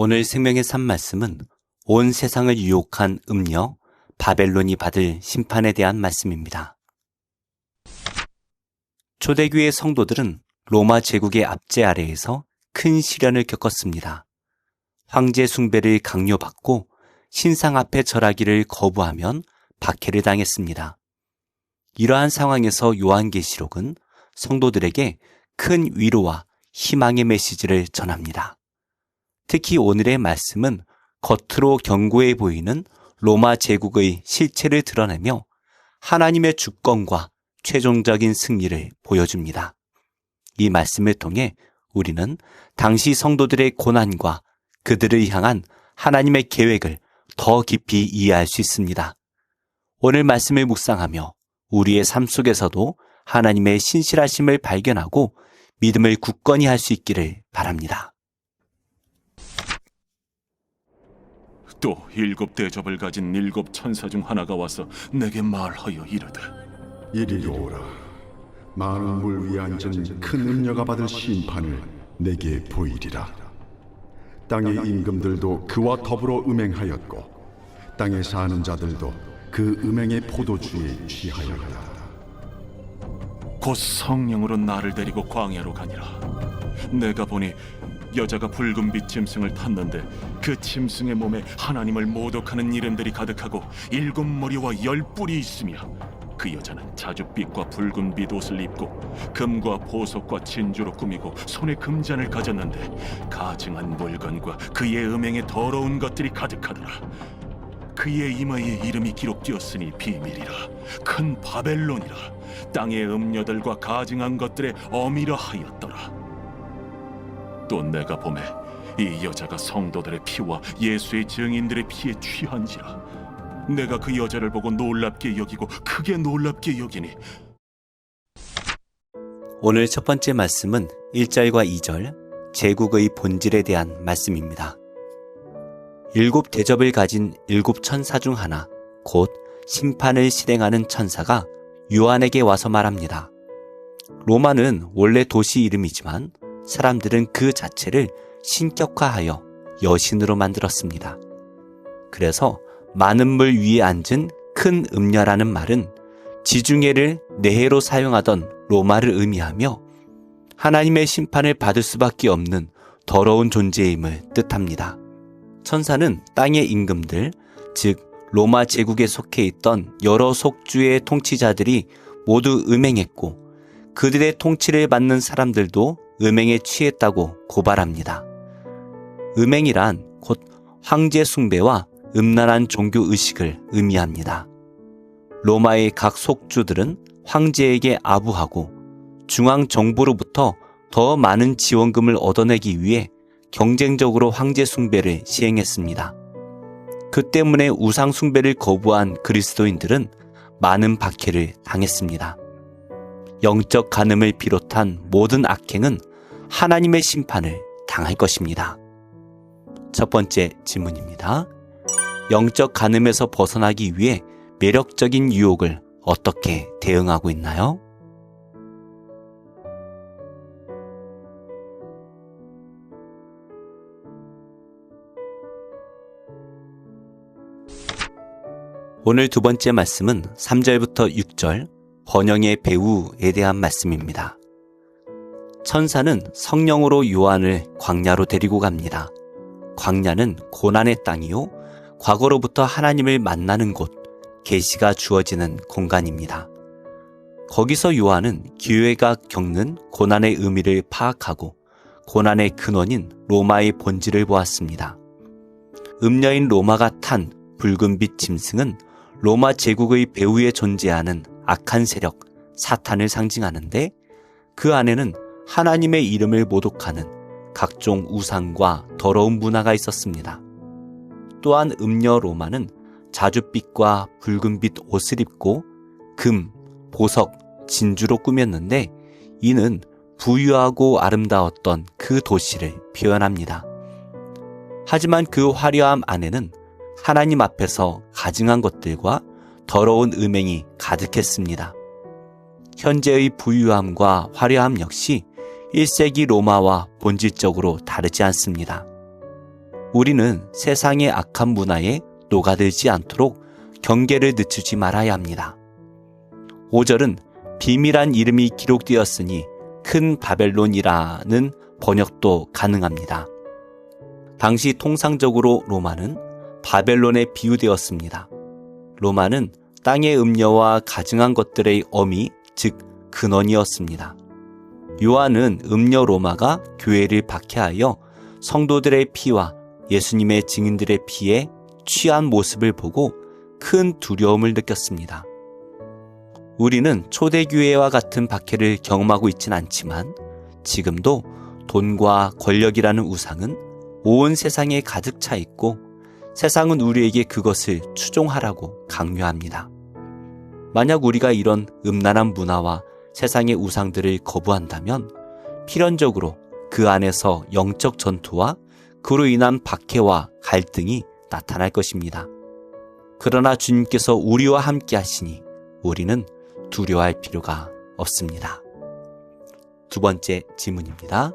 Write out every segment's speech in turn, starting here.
오늘 생명의 산 말씀은 온 세상을 유혹한 음녀 바벨론이 받을 심판에 대한 말씀입니다. 초대교회 성도들은 로마 제국의 압제 아래에서 큰 시련을 겪었습니다. 황제 숭배를 강요받고 신상 앞에 절하기를 거부하면 박해를 당했습니다. 이러한 상황에서 요한계시록은 성도들에게 큰 위로와 희망의 메시지를 전합니다. 특히 오늘의 말씀은 겉으로 견고해 보이는 로마 제국의 실체를 드러내며 하나님의 주권과 최종적인 승리를 보여줍니다. 이 말씀을 통해 우리는 당시 성도들의 고난과 그들을 향한 하나님의 계획을 더 깊이 이해할 수 있습니다. 오늘 말씀을 묵상하며 우리의 삶 속에서도 하나님의 신실하심을 발견하고 믿음을 굳건히 할 수 있기를 바랍니다. 또 7 대접을 가진 7 천사 중 하나가 와서 내게 말하여 이르되 이리로 오라. 많은 물 위에 앉은 큰 음녀가 받을 심판을 내게 보이리라. 땅의 임금들도 그와 더불어 음행하였고 땅에 사는 자들도 그 음행의 포도주에 취하였다. 곧 성령으로 나를 데리고 광야로 가니라. 내가 보니 여자가 붉은빛 짐승을 탔는데 그 짐승의 몸에 하나님을 모독하는 이름들이 가득하고 7 머리와 10 뿔이 있으며 그 여자는 자줏빛과 붉은빛 옷을 입고 금과 보석과 진주로 꾸미고 손에 금잔을 가졌는데 가증한 물건과 그의 음행에 더러운 것들이 가득하더라. 그의 이마에 이름이 기록되었으니 비밀이라. 큰 바벨론이라. 땅의 음녀들과 가증한 것들의 어미라 하였더라. 또 내가 보매 이 여자가 성도들의 피와 예수의 증인들의 피에 취한지라. 내가 그 여자를 보고 놀랍게 여기고 크게 놀랍게 여기니. 오늘 첫 번째 말씀은 1절과 2절 제국의 본질에 대한 말씀입니다. 7 대접을 가진 7 천사 중 하나, 곧 심판을 실행하는 천사가 요한에게 와서 말합니다. 로마는 원래 도시 이름이지만 사람들은 그 자체를 신격화하여 여신으로 만들었습니다. 그래서 많은 물 위에 앉은 큰 음녀라는 말은 지중해를 내해로 사용하던 로마를 의미하며 하나님의 심판을 받을 수밖에 없는 더러운 존재임을 뜻합니다. 천사는 땅의 임금들, 즉 로마 제국에 속해 있던 여러 속주의 통치자들이 모두 음행했고 그들의 통치를 받는 사람들도 음행에 취했다고 고발합니다. 음행이란 곧 황제 숭배와 음란한 종교 의식을 의미합니다. 로마의 각 속주들은 황제에게 아부하고 중앙 정부로부터 더 많은 지원금을 얻어내기 위해 경쟁적으로 황제 숭배를 시행했습니다. 그 때문에 우상 숭배를 거부한 그리스도인들은 많은 박해를 당했습니다. 영적 간음을 비롯한 모든 악행은 하나님의 심판을 당할 것입니다. 첫 번째 질문입니다. 영적 간음에서 벗어나기 위해 매력적인 유혹을 어떻게 대응하고 있나요? 오늘 두 번째 말씀은 3절부터 6절 번영의 배후에 대한 말씀입니다. 천사는 성령으로 요한을 광야로 데리고 갑니다. 광야는 고난의 땅이요 과거로부터 하나님을 만나는 곳, 계시가 주어지는 공간입니다. 거기서 요한은 교회가 겪는 고난의 의미를 파악하고 고난의 근원인 로마의 본질을 보았습니다. 음녀인 로마가 탄 붉은빛 짐승은 로마 제국의 배후에 존재하는 악한 세력, 사탄을 상징하는데 그 안에는 하나님의 이름을 모독하는 각종 우상과 더러운 문화가 있었습니다. 또한 음녀 로마는 자줏빛과 붉은빛 옷을 입고 금, 보석, 진주로 꾸몄는데 이는 부유하고 아름다웠던 그 도시를 표현합니다. 하지만 그 화려함 안에는 하나님 앞에서 가증한 것들과 더러운 음행이 가득했습니다. 현재의 부유함과 화려함 역시 1세기 로마와 본질적으로 다르지 않습니다. 우리는 세상의 악한 문화에 녹아들지 않도록 경계를 늦추지 말아야 합니다. 5절은 비밀한 이름이 기록되었으니 큰 바벨론이라는 번역도 가능합니다. 당시 통상적으로 로마는 바벨론에 비유되었습니다. 로마는 땅의 음녀와 가증한 것들의 어미, 즉 근원이었습니다. 요한은 음녀 로마가 교회를 박해하여 성도들의 피와 예수님의 증인들의 피에 취한 모습을 보고 큰 두려움을 느꼈습니다. 우리는 초대교회와 같은 박해를 경험하고 있진 않지만 지금도 돈과 권력이라는 우상은 온 세상에 가득 차 있고 세상은 우리에게 그것을 추종하라고 강요합니다. 만약 우리가 이런 음란한 문화와 세상의 우상들을 거부한다면 필연적으로 그 안에서 영적 전투와 그로 인한 박해와 갈등이 나타날 것입니다. 그러나 주님께서 우리와 함께 하시니 우리는 두려워할 필요가 없습니다. 두 번째 질문입니다.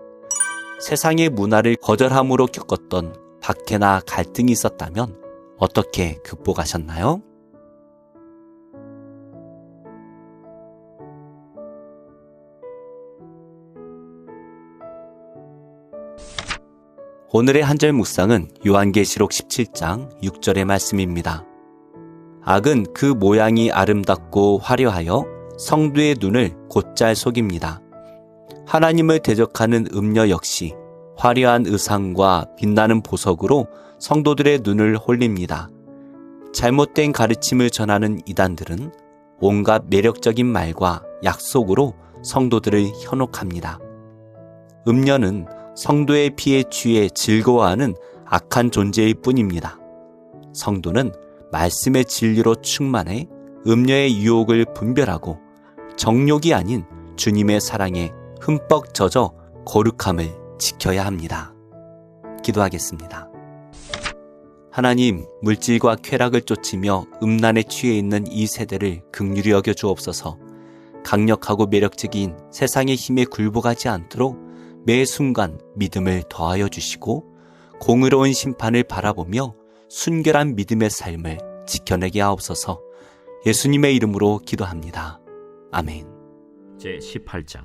세상의 문화를 거절함으로 겪었던 박해나 갈등이 있었다면 어떻게 극복하셨나요? 오늘의 한절 묵상은 요한계시록 17장 6절의 말씀입니다. 악은 그 모양이 아름답고 화려하여 성도의 눈을 곧잘 속입니다. 하나님을 대적하는 음녀 역시 화려한 의상과 빛나는 보석으로 성도들의 눈을 홀립니다. 잘못된 가르침을 전하는 이단들은 온갖 매력적인 말과 약속으로 성도들을 현혹합니다. 음녀는 성도의 피에 취해 즐거워하는 악한 존재일 뿐입니다. 성도는 말씀의 진리로 충만해 음녀의 유혹을 분별하고 정욕이 아닌 주님의 사랑에 흠뻑 젖어 거룩함을 지켜야 합니다. 기도하겠습니다. 하나님, 물질과 쾌락을 쫓으며 음란에 취해 있는 이 세대를 긍휼히 여겨 주옵소서. 강력하고 매력적인 세상의 힘에 굴복하지 않도록 매 순간 믿음을 더하여 주시고 공의로운 심판을 바라보며 순결한 믿음의 삶을 지켜내게 하옵소서. 예수님의 이름으로 기도합니다. 아멘. 제18장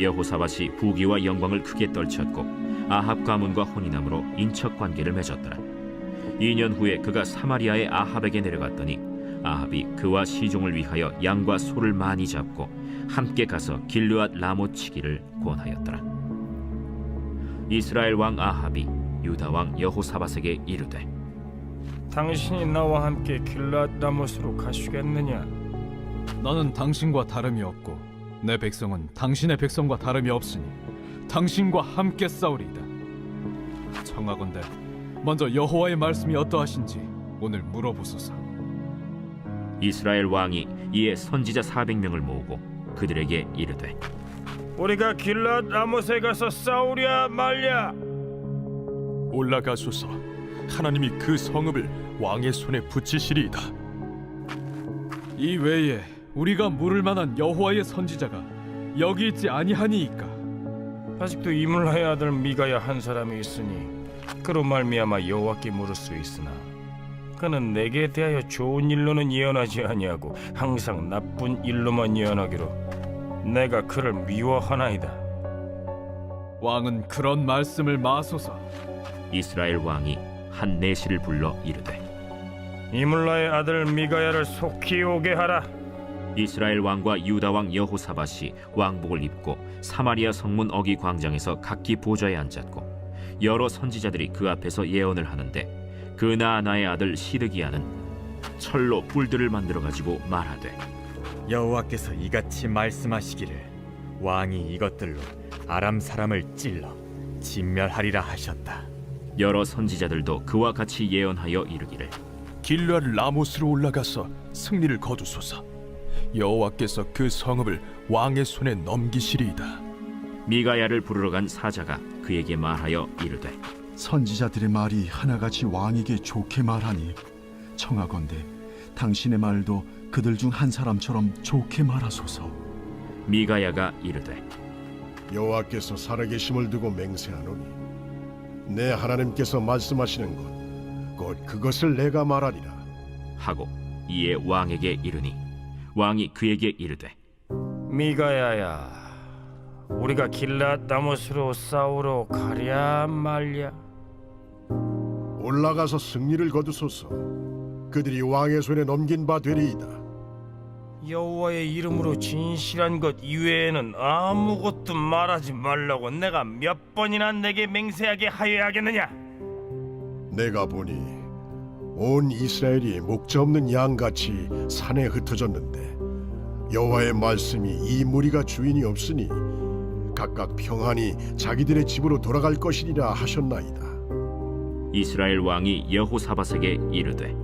여호사밧이 부귀와 영광을 크게 떨쳤고 아합 가문과 혼인함으로 인척관계를 맺었더라. 2년 후에 그가 사마리아의 아합에게 내려갔더니 아합이 그와 시종을 위하여 양과 소를 많이 잡고 함께 가서 길르앗 라못 치기를 권하였더라. 이스라엘 왕 아합이 유다 왕 여호사밧에게 이르되 당신이 나와 함께 길르앗 라못으로 가시겠느냐? 나는 당신과 다름이 없고 내 백성은 당신의 백성과 다름이 없으니 당신과 함께 싸우리이다. 청하건대 먼저 여호와의 말씀이 어떠하신지 오늘 물어보소서. 이스라엘 왕이 이에 선지자 400명을 모으고 그들에게 이르되 우리가 길르앗 라못에 가서 싸우랴 말랴? 올라가소서. 하나님이 그 성읍을 왕의 손에 붙이시리이다. 이 외에 우리가 물을 만한 여호와의 선지자가 여기 있지 아니하니이까? 아직도 이물라의 아들 미가야 한 사람이 있으니 그로 말미암아 여호와께 물을 수 있으나 그는 내게 대하여 좋은 일로는 예언하지 아니하고 항상 나쁜 일로만 예언하기로 내가 그를 미워하나이다. 왕은 그런 말씀을 마소서. 이스라엘 왕이 한 내시를 불러 이르되 이물라의 아들 미가야를 속히 오게 하라. 이스라엘 왕과 유다 왕 여호사밧이 왕복을 입고 사마리아 성문 어기 광장에서 각기 보좌에 앉았고 여러 선지자들이 그 앞에서 예언을 하는데 그 나아나의 아들 시드기야는 철로 뿔들을 만들어 가지고 말하되 여호와께서 이같이 말씀하시기를 왕이 이것들로 아람 사람을 찔러 진멸하리라 하셨다. 여러 선지자들도 그와 같이 예언하여 이르기를 길르앗 라못으로 올라가서 승리를 거두소서. 여호와께서 그 성읍을 왕의 손에 넘기시리이다. 미가야를 부르러 간 사자가 그에게 말하여 이르되 선지자들의 말이 하나같이 왕에게 좋게 말하니 청하건대 당신의 말도 그들 중 한 사람처럼 좋게 말하소서. 미가야가 이르되 여호와께서 살아계심을 두고 맹세하노니 내 하나님께서 말씀하시는 것 곧 그것을 내가 말하리라. 하고 이에 왕에게 이르니 왕이 그에게 이르되 미가야야, 우리가 길랏 라못으로 싸우러 가랴 말랴? 올라가서 승리를 거두소서. 그들이 왕의 손에 넘긴 바 되리이다. 여호와의 이름으로 진실한 것 이외에는 아무것도 말하지 말라고 내가 몇 번이나 내게 맹세하게 하여야 하겠느냐? 내가 보니 온 이스라엘이 목자 없는 양같이 산에 흩어졌는데 여호와의 말씀이 이 무리가 주인이 없으니 각각 평안히 자기들의 집으로 돌아갈 것이리라 하셨나이다. 이스라엘 왕이 여호사밧에게 이르되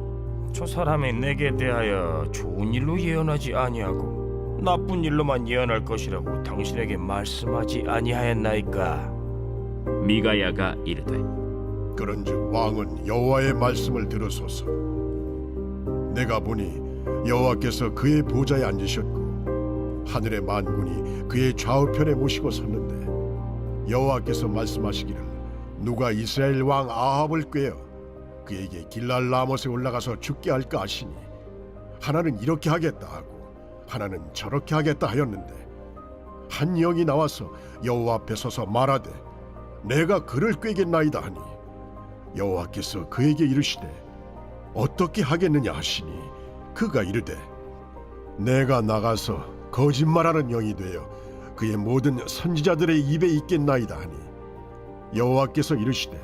저 사람이 내게 대하여 좋은 일로 예언하지 아니하고 나쁜 일로만 예언할 것이라고 당신에게 말씀하지 아니하였나이까? 미가야가 이르되 그런즉 왕은 여호와의 말씀을 들으소서. 내가 보니 여호와께서 그의 보좌에 앉으셨고 하늘의 만군이 그의 좌우편에 모시고 섰는데 여호와께서 말씀하시기를 누가 이스라엘 왕 아합을 꾀어 그에게 길랄 라못에 올라가서 죽게 할까 하시니 하나는 이렇게 하겠다 하고 하나는 저렇게 하겠다 하였는데 한 영이 나와서 여호와 앞에 서서 말하되 내가 그를 꾀겠나이다 하니 여호와께서 그에게 이르시되 어떻게 하겠느냐 하시니 그가 이르되 내가 나가서 거짓말하는 영이 되어 그의 모든 선지자들의 입에 있겠나이다 하니 여호와께서 이르시되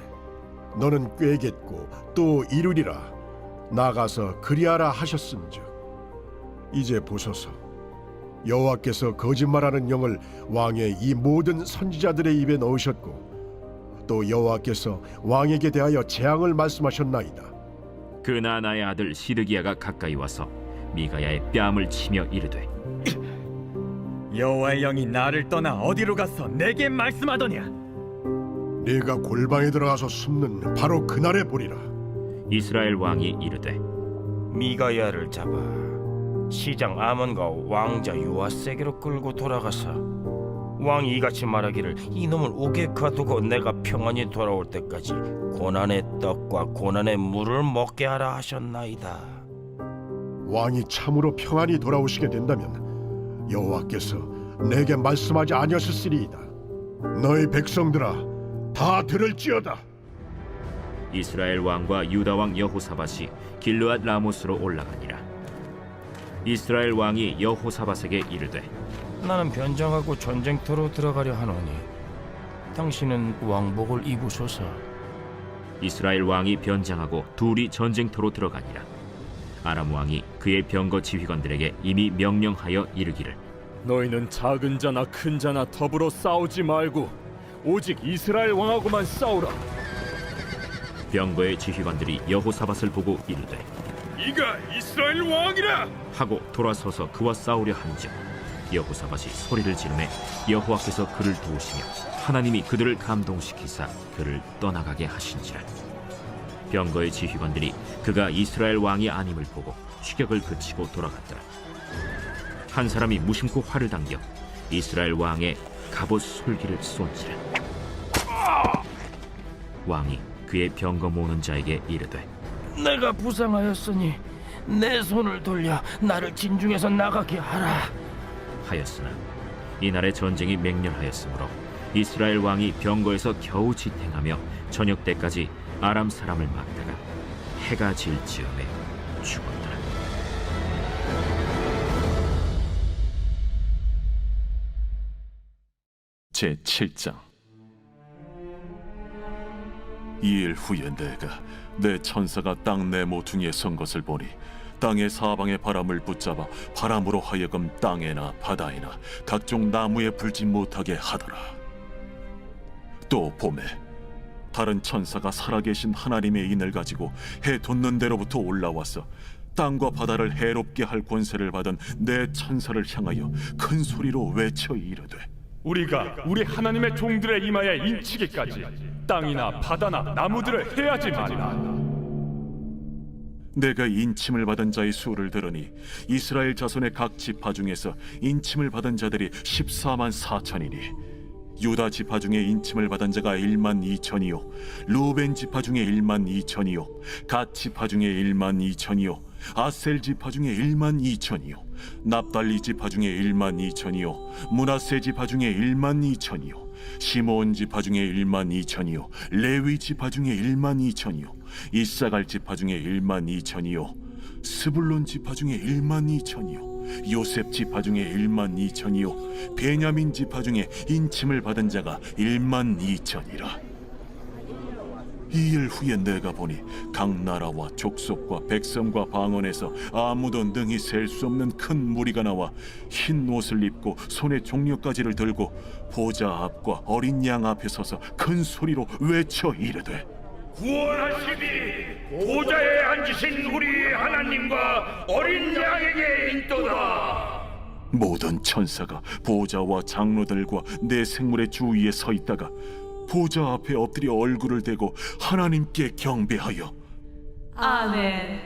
너는 꾀겠고 또 이루리라. 나가서 그리하라 하셨은즉 이제 보소서. 여호와께서 거짓말하는 영을 왕의 이 모든 선지자들의 입에 넣으셨고 또 여호와께서 왕에게 대하여 재앙을 말씀하셨나이다. 그 나나의 아들 시드기야가 가까이 와서 미가야의 뺨을 치며 이르되 여호와의 영이 나를 떠나 어디로 가서 내게 말씀하더냐? 네가 골방에 들어가서 숨는 바로 그날에 보리라. 이스라엘 왕이 이르되 미가야를 잡아 시장 아몬과 왕자 요아세게로 끌고 돌아가서 왕이 이같이 말하기를 이놈을 옥에 가두고 내가 평안히 돌아올 때까지 고난의 떡과 고난의 물을 먹게 하라 하셨나이다. 왕이 참으로 평안히 돌아오시게 된다면 여호와께서 내게 말씀하지 아니하셨으리이다. 너희 백성들아 다 들을지어다. 이스라엘 왕과 유다 왕 여호사밧이 길르앗 라못으로 올라가니라. 이스라엘 왕이 여호사밧에게 이르되 나는 변장하고 전쟁터로 들어가려 하노니 당신은 왕복을 입으소서. 이스라엘 왕이 변장하고 둘이 전쟁터로 들어가니라. 아람 왕이 그의 병거 지휘관들에게 이미 명령하여 이르기를 너희는 작은 자나 큰 자나 더불어 싸우지 말고 오직 이스라엘 왕하고만 싸우라. 병거의 지휘관들이 여호사밧을 보고 이르되 이가 이스라엘 왕이라 하고 돌아서서 그와 싸우려 한즉 여호사밧이 소리를 지르매 여호와께서 그를 도우시며 하나님이 그들을 감동시키사 그를 떠나가게 하신지라. 병거의 지휘관들이 그가 이스라엘 왕이 아님을 보고 추격을 그치고 돌아갔더라. 한 사람이 무심코 활을 당겨 이스라엘 왕의 갑옷 솔기를 쏜지라. 왕이 그의 병거 모는 자에게 이르되 내가 부상하였으니 내 손을 돌려 나를 진중에서 나가게 하라 하였으나 이날의 전쟁이 맹렬하였으므로 이스라엘 왕이 병거에서 겨우 지탱하며 저녁 때까지 아람 사람을 막다가 해가 질 즈음에 죽었더라. 제7장. 이일 후에 내가 내 천사가 땅 내 모퉁이에 선 것을 보니 땅의 사방의 바람을 붙잡아 바람으로 하여금 땅에나 바다에나 각종 나무에 불지 못하게 하더라. 또 봄에 다른 천사가 살아계신 하나님의 인을 가지고 해 돋는 데로부터 올라와서 땅과 바다를 해롭게 할 권세를 받은 내 천사를 향하여 큰 소리로 외쳐 이르되 우리가 우리 하나님의 종들의 이마에 인치기까지 땅이나 바다나 나무들을 해하지 말라. 내가 인침을 받은 자의 수를 들으니 이스라엘 자손의 각 지파 중에서 인침을 받은 자들이 14만 4천이니 유다 지파 중에 인침을 받은 자가 1만 2천이요 루벤 지파 중에 1만 2천이요 갓 지파 중에 1만 2천이요 아셀 지파 중에 1만 2천이요 납달리 지파 중에 1만 2천이요 므낫세 지파 중에 1만 2천이요 시므온 지파 중에 1만 2천이요 레위 지파 중에 1만 2천이요 이사갈 지파 중에 1만 2천이요 스불론 지파 중에 1만 2천이요 요셉 지파 중에 1만 2천이요 베냐민 지파 중에 인침을 받은 자가 1만 2천이라. 이 일 후에 내가 보니 각 나라와 족속과 백성과 방언에서 아무도 능히 셀 수 없는 큰 무리가 나와 흰 옷을 입고 손에 종려가지를 들고 보좌 앞과 어린 양 앞에 서서 큰 소리로 외쳐 이르되 구원하시니 보좌에 앉으신 우리 하나님과 어린 양에게 있도다. 모든 천사가 보좌와 장로들과 내 생물의 주위에 서 있다가 보좌 앞에 엎드려 얼굴을 대고 하나님께 경배하여 아멘.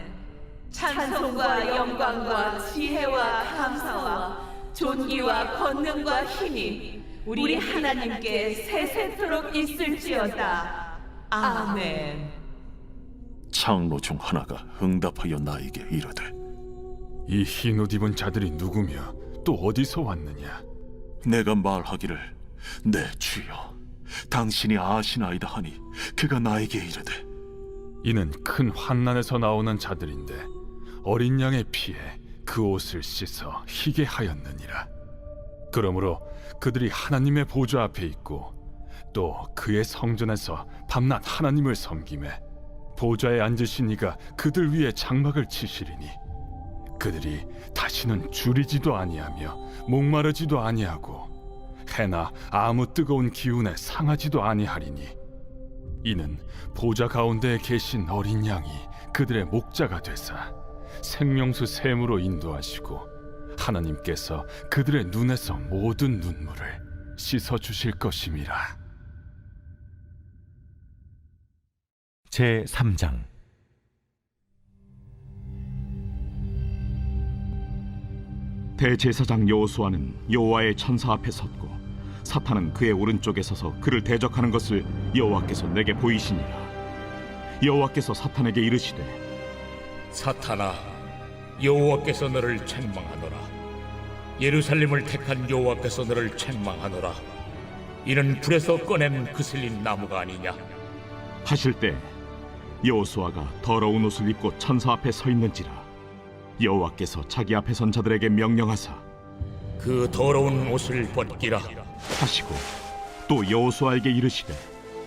찬송과 영광과 지혜와 감사와 존귀와 권능과 힘이 우리 하나님께 세세토록 있을지어다. 아멘. 장로 중 하나가 응답하여 나에게 이르되 이 흰 옷 입은 자들이 누구며 또 어디서 왔느냐? 내가 말하기를 내 주여 당신이 아시나이다 하니 그가 나에게 이르되 이는 큰 환난에서 나오는 자들인데 어린 양의 피에 그 옷을 씻어 희게 하였느니라. 그러므로 그들이 하나님의 보좌 앞에 있고 또 그의 성전에서 밤낮 하나님을 섬기매 보좌에 앉으신 이가 그들 위에 장막을 치시리니 그들이 다시는 줄이지도 아니하며 목마르지도 아니하고 해나 아무 뜨거운 기운에 상하지도 아니하리니 이는 보좌 가운데에 계신 어린 양이 그들의 목자가 되사 생명수 샘으로 인도하시고 하나님께서 그들의 눈에서 모든 눈물을 씻어 주실 것임이라. 제3장 대제사장 여호수아는 여호와의 천사 앞에 섰고 사탄은 그의 오른쪽에 서서 그를 대적하는 것을 여호와께서 내게 보이시니라. 여호와께서 사탄에게 이르시되 사탄아, 여호와께서 너를 책망하노라. 예루살렘을 택한 여호와께서 너를 책망하노라. 이는 불에서 꺼낸 그슬린 나무가 아니냐 하실 때 여호수아가 더러운 옷을 입고 천사 앞에 서 있는지라. 여호와께서 자기 앞에 선 자들에게 명령하사 그 더러운 옷을 벗기라 하시고 또 여호수아에게 이르시되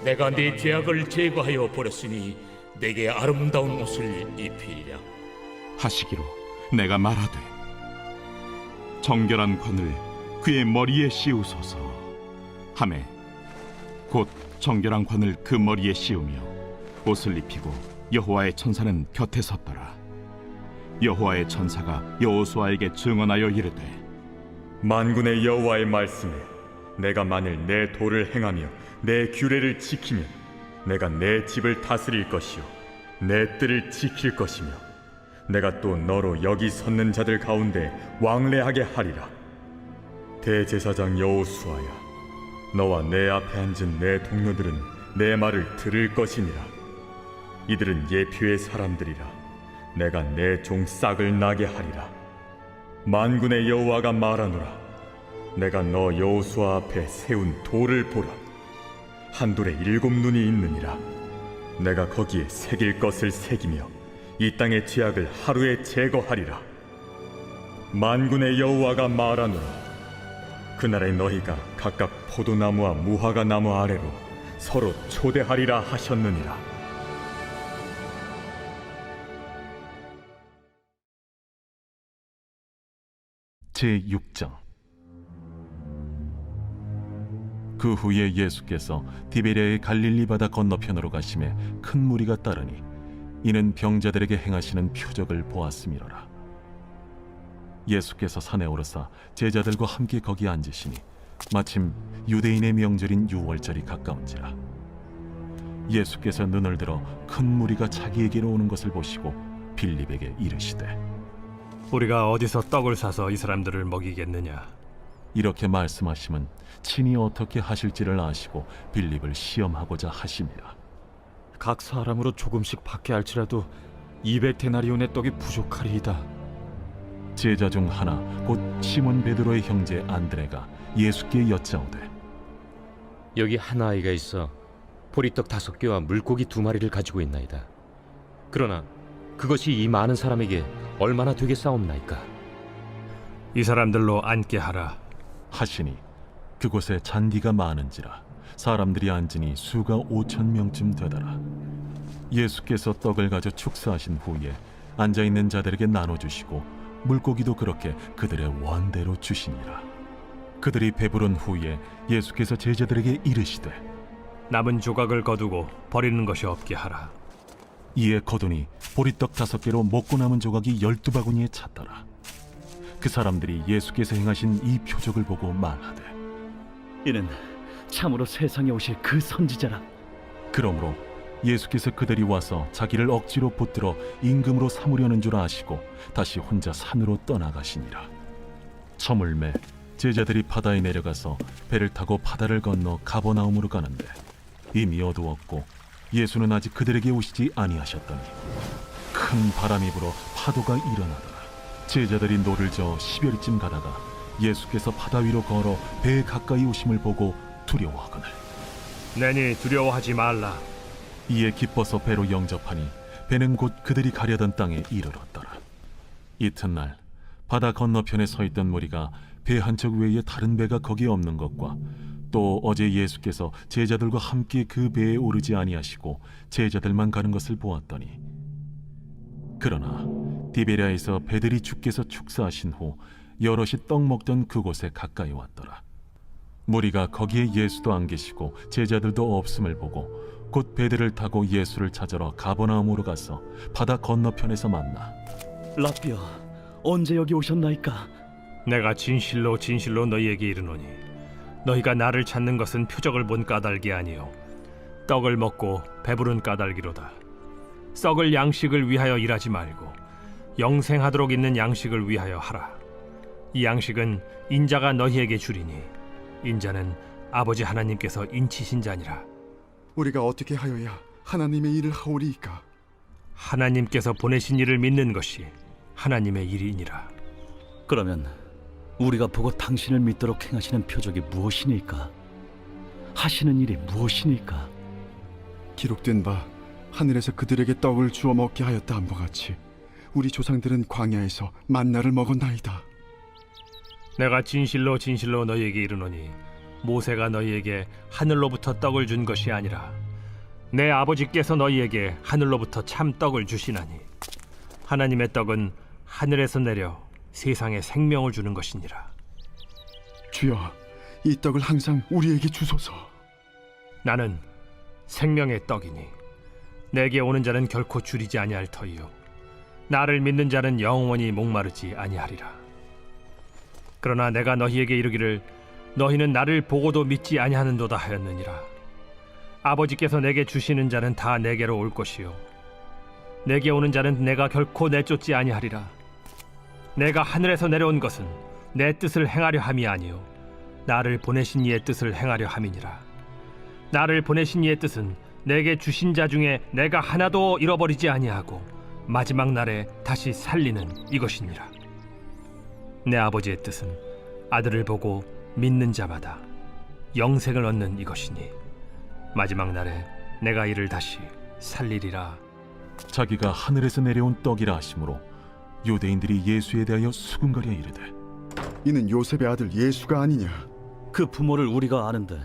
내가 네 죄악을 제거하여 버렸으니 내게 아름다운 옷을 입히리라 하시기로 내가 말하되 정결한 관을 그의 머리에 씌우소서 하매 곧 정결한 관을 그 머리에 씌우며 옷을 입히고 여호와의 천사는 곁에 섰더라. 여호와의 천사가 여호수아에게 증언하여 이르되 만군의 여호와의 말씀에 내가 만일 내 도를 행하며 내 규례를 지키면 내가 내 집을 다스릴 것이요 내 뜰을 지킬 것이며 내가 또 너로 여기 섰는 자들 가운데 왕래하게 하리라. 대제사장 여호수아야, 너와 내 앞에 앉은 내 동료들은 내 말을 들을 것이니라. 이들은 예표의 사람들이라. 내가 내 종 싹을 나게 하리라. 만군의 여호와가 말하노라. 내가 너 여호수아 앞에 세운 돌을 보라. 한 돌에 7 눈이 있느니라. 내가 거기에 새길 것을 새기며 이 땅의 죄악을 하루에 제거하리라. 만군의 여호와가 말하노라. 그날에 너희가 각각 포도나무와 무화과 나무 아래로 서로 초대하리라 하셨느니라. 제6장 그 후에 예수께서 디베랴의 갈릴리 바다 건너편으로 가심에 큰 무리가 따르니 이는 병자들에게 행하시는 표적을 보았음이로라. 예수께서 산에 오르사 제자들과 함께 거기 앉으시니 마침 유대인의 명절인 유월절이 가까운지라. 예수께서 눈을 들어 큰 무리가 자기에게로 오는 것을 보시고 빌립에게 이르시되 우리가 어디서 떡을 사서 이 사람들을 먹이겠느냐? 이렇게 말씀하심은 친히 어떻게 하실지를 아시고 빌립을 시험하고자 하심이라. 각 사람으로 조금씩 받게 할지라도 200데나리온의 떡이 부족하리이다. 제자 중 하나 곧 시몬 베드로의 형제 안드레가 예수께 여짜오되 여기 한 아이가 있어 보리떡 5개와 물고기 2마리를 가지고 있나이다. 그러나 그것이 이 많은 사람에게 얼마나 되겠사옵나이까? 이 사람들로 앉게 하라. 하시니 그곳에 잔디가 많은지라 사람들이 앉으니 수가 5,000명쯤 되더라. 예수께서 떡을 가져 축사하신 후에 앉아있는 자들에게 나눠주시고 물고기도 그렇게 그들의 원대로 주시니라. 그들이 배부른 후에 예수께서 제자들에게 이르시되 남은 조각을 거두고 버리는 것이 없게 하라. 이에 거두니 보리떡 5개로 먹고 남은 조각이 12바구니에 찼더라. 그 사람들이 예수께서 행하신 이 표적을 보고 말하되 이는 참으로 세상에 오실 그 선지자라. 그러므로 예수께서 그들이 와서 자기를 억지로 붙들어 임금으로 삼으려는 줄 아시고 다시 혼자 산으로 떠나가시니라. 저물매 제자들이 바다에 내려가서 배를 타고 바다를 건너 가버나움으로 가는데 이미 어두웠고 예수는 아직 그들에게 오시지 아니하셨더니 큰 바람이 불어 파도가 일어나더라. 제자들이 노를 저어 10여리쯤 가다가 예수께서 바다 위로 걸어 배에 가까이 오심을 보고 두려워하거늘 내니 두려워하지 말라. 이에 기뻐서 배로 영접하니 배는 곧 그들이 가려던 땅에 이르렀더라. 이튿날 바다 건너편에 서 있던 무리가 배 한 척 외에 다른 배가 거기에 없는 것과 또 어제 예수께서 제자들과 함께 그 배에 오르지 아니하시고 제자들만 가는 것을 보았더니 그러나 디베랴에서 배들이 주께서 축사하신 후 여럿이 떡 먹던 그곳에 가까이 왔더라. 무리가 거기에 예수도 안 계시고 제자들도 없음을 보고 곧 배들을 타고 예수를 찾으러 가버나움으로 가서 바다 건너편에서 만나 라비어, 언제 여기 오셨나이까? 내가 진실로 진실로 너희에게 이르노니 너희가 나를 찾는 것은 표적을 본 까닭이 아니요 떡을 먹고 배부른 까닭이로다. 썩을 양식을 위하여 일하지 말고 영생하도록 있는 양식을 위하여 하라. 이 양식은 인자가 너희에게 주리니 인자는 아버지 하나님께서 인치신 자니라. 우리가 어떻게 하여야 하나님의 일을 하오리이까? 하나님께서 보내신 이를 믿는 것이 하나님의 일이니라. 그러면 우리가 보고 당신을 믿도록 행하시는 표적이 무엇이니까? 하시는 일이 무엇이니까? 기록된 바 하늘에서 그들에게 떡을 주어 먹게 하였다 함과 같이 우리 조상들은 광야에서 만나를 먹었나이다. 내가 진실로 진실로 너희에게 이르노니 모세가 너희에게 하늘로부터 떡을 준 것이 아니라 내 아버지께서 너희에게 하늘로부터 참 떡을 주시나니 하나님의 떡은 하늘에서 내려 세상에 생명을 주는 것이니라. 주여, 이 떡을 항상 우리에게 주소서. 나는 생명의 떡이니 내게 오는 자는 결코 줄이지 아니할 터이요 나를 믿는 자는 영원히 목마르지 아니하리라. 그러나 내가 너희에게 이르기를 너희는 나를 보고도 믿지 아니하는도다 하였느니라. 아버지께서 내게 주시는 자는 다 내게로 올 것이요 내게 오는 자는 내가 결코 내쫓지 아니하리라. 내가 하늘에서 내려온 것은 내 뜻을 행하려 함이 아니요 나를 보내신 이의 뜻을 행하려 함이니라. 나를 보내신 이의 뜻은 내게 주신 자 중에 내가 하나도 잃어버리지 아니하고 마지막 날에 다시 살리는 이것이니라. 내 아버지의 뜻은 아들을 보고 믿는 자마다 영생을 얻는 이것이니 마지막 날에 내가 이를 다시 살리리라. 자기가 하늘에서 내려온 떡이라 하심으로 유대인들이 예수에 대하여 수군거려 이르되 이는 요셉의 아들 예수가 아니냐? 그 부모를 우리가 아는데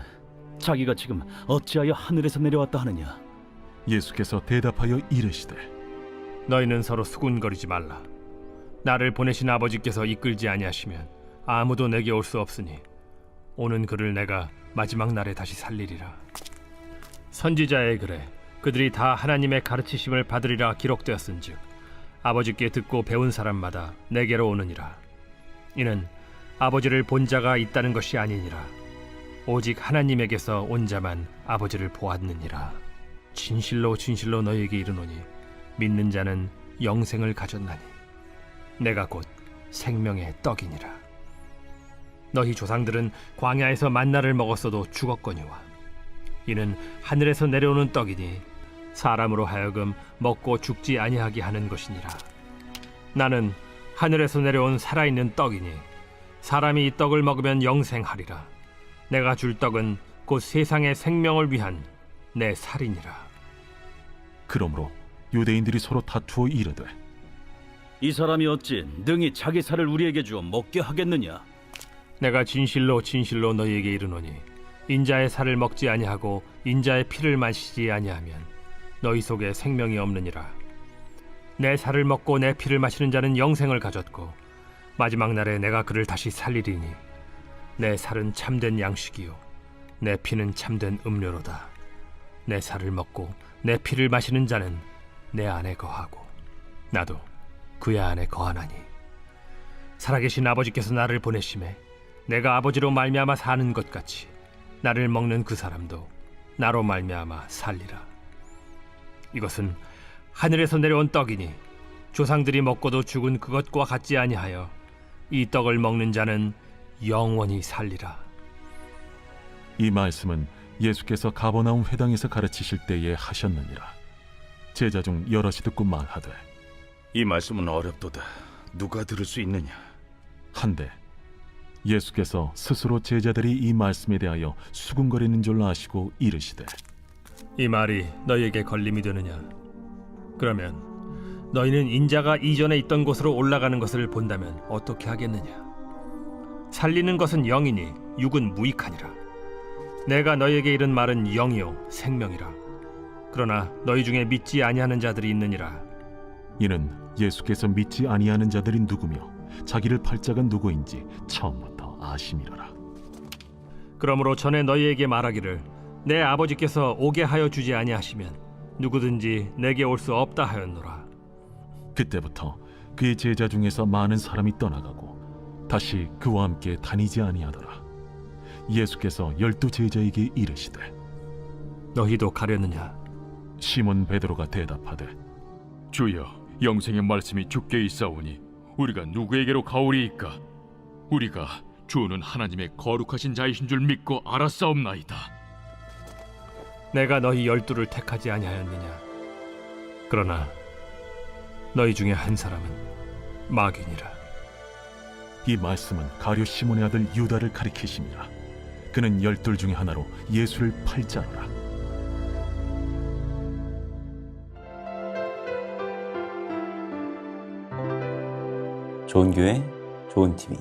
자기가 지금 어찌하여 하늘에서 내려왔다 하느냐? 예수께서 대답하여 이르시되 너희는 서로 수군거리지 말라. 나를 보내신 아버지께서 이끌지 아니하시면 아무도 내게 올 수 없으니 오는 그를 내가 마지막 날에 다시 살리리라. 선지자의 글에 그들이 다 하나님의 가르치심을 받으리라 기록되었은즉 아버지께 듣고 배운 사람마다 내게로 오느니라. 이는 아버지를 본 자가 있다는 것이 아니니라. 오직 하나님에게서 온 자만 아버지를 보았느니라. 진실로 진실로 너희에게 이르노니 믿는 자는 영생을 가졌나니 내가 곧 생명의 떡이니라. 너희 조상들은 광야에서 만나를 먹었어도 죽었거니와 이는 하늘에서 내려오는 떡이니 사람으로 하여금 먹고 죽지 아니하게 하는 것이니라. 나는 하늘에서 내려온 살아있는 떡이니 사람이 이 떡을 먹으면 영생하리라. 내가 줄 떡은 곧 세상의 생명을 위한 내 살이니라. 그러므로 유대인들이 서로 다투어 이르되 이 사람이 어찌 능히 자기 살을 우리에게 주어 먹게 하겠느냐? 내가 진실로 진실로 너희에게 이르노니 인자의 살을 먹지 아니하고 인자의 피를 마시지 아니하면 너희 속에 생명이 없느니라. 내 살을 먹고 내 피를 마시는 자는 영생을 가졌고 마지막 날에 내가 그를 다시 살리리니 내 살은 참된 양식이요 내 피는 참된 음료로다. 내 살을 먹고 내 피를 마시는 자는 내 안에 거하고 나도 그의 안에 거하나니 살아계신 아버지께서 나를 보내심에 내가 아버지로 말미암아 사는 것 같이 나를 먹는 그 사람도 나로 말미암아 살리라. 이것은 하늘에서 내려온 떡이니 조상들이 먹고도 죽은 그것과 같지 아니하여 이 떡을 먹는 자는 영원히 살리라. 이 말씀은 예수께서 가버나움 회당에서 가르치실 때에 하셨느니라. 제자 중 여럿이 듣고 말하되 이 말씀은 어렵도다. 누가 들을 수 있느냐? 한데 예수께서 스스로 제자들이 이 말씀에 대하여 수군거리는 줄 아시고 이르시되 이 말이 너희에게 걸림이 되느냐? 그러면 너희는 인자가 이전에 있던 곳으로 올라가는 것을 본다면 어떻게 하겠느냐? 살리는 것은 영이니 육은 무익하니라. 내가 너희에게 이른 말은 영이요 생명이라. 그러나 너희 중에 믿지 아니하는 자들이 있느니라. 이는 예수께서 믿지 아니하는 자들이 누구며 자기를 팔 자가 누구인지 처음부터 아심이로라. 그러므로 전에 너희에게 말하기를 내 아버지께서 오게 하여 주지 아니하시면 누구든지 내게 올 수 없다 하였노라. 그때부터 그의 제자 중에서 많은 사람이 떠나가고 다시 그와 함께 다니지 아니하더라. 예수께서 12 제자에게 이르시되 너희도 가려느냐? 시몬 베드로가 대답하되 주여, 영생의 말씀이 주께 있사오니 우리가 누구에게로 가오리이까? 우리가 주는 하나님의 거룩하신 자이신 줄 믿고 알았사옵나이다. 내가 너희 12를 택하지 아니하였느냐? 그러나 너희 중에 한 사람은 마귀니라. 이 말씀은 가룟 시몬의 아들 유다를 가리키심이라. 그는 12 중에 하나로 예수를 팔 자로라. 좋은 교회, 좋은 TV